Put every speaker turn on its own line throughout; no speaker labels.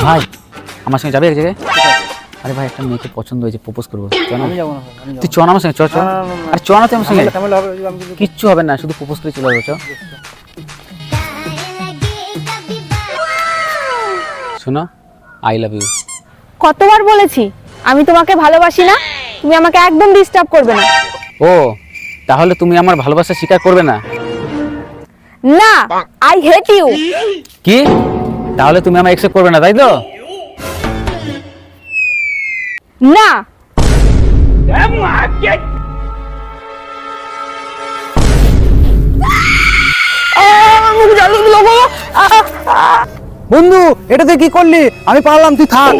ভাই আমার সঙ্গে যাবে এক জায়গায়? আরে ভাই একটা মেয়েকে পছন্দ হয়েছে, প্রপোজ করবো।
আমি যাবো না,
তুই চ না আমার সঙ্গে, চ চ। আরে চ না তুই আমার সঙ্গে। কিচ্ছু হবে না, শুধু প্রপোজ করে চলে যাবো, চ। শোনো, আই লাভ ইউ।
কতবার বলেছি আমি তোমাকে ভালোবাসি না, তুমি আমাকে একদম ডিস্টার্ব করবে না।
ও তাহলে তুমি আমার ভালোবাসা স্বীকার করবে না?
না, আই হেট ইউ।
কি? তাহলে তুমি আমার অ্যাকসেপ্ট করবে না, তাই তো?
না।
বন্ধু এটা তুই কি করলি? আমি পারলাম, তুই থাক।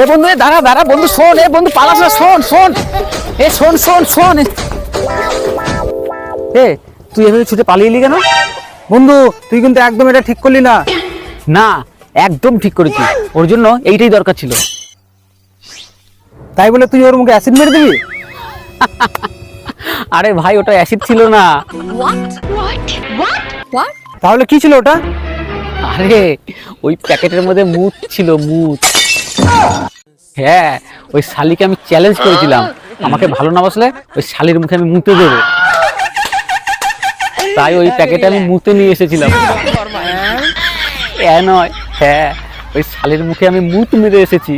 এ বন্ধু, এ দাঁড়া দাঁড়া বন্ধু, শোন, এ বন্ধু পালাস না, শোন শোন, এ শোন শোন শোন। এ তুই এভাবে ছুটে পালিয়ে এলি কেন?
বন্ধু তুই কিন্তু একদম এটা ঠিক করলি না।
না, একদম ঠিক করেছি, ওর জন্য এইটাই দরকার ছিল।
তাই বলে তুই ওর মুখে অ্যাসিড মেরে দিবি?
আরে ভাই ওটা অ্যাসিড ছিল না।
তাহলে কি ছিল ওটা?
আরে ওই প্যাকেটের মধ্যে মুত ছিল, মুত। হ্যাঁ, ওই শালিকে আমি চ্যালেঞ্জ করেছিলাম, আমাকে ভালো না বাসলে ওই শালির মুখে আমি মুতে দেবো। তাই ওই প্যাকেটে আমি মুতে নিয়ে এসেছিলাম। নয়, হ্যাঁ, ওই শালির মুখে আমি মুত মেরে এসেছি।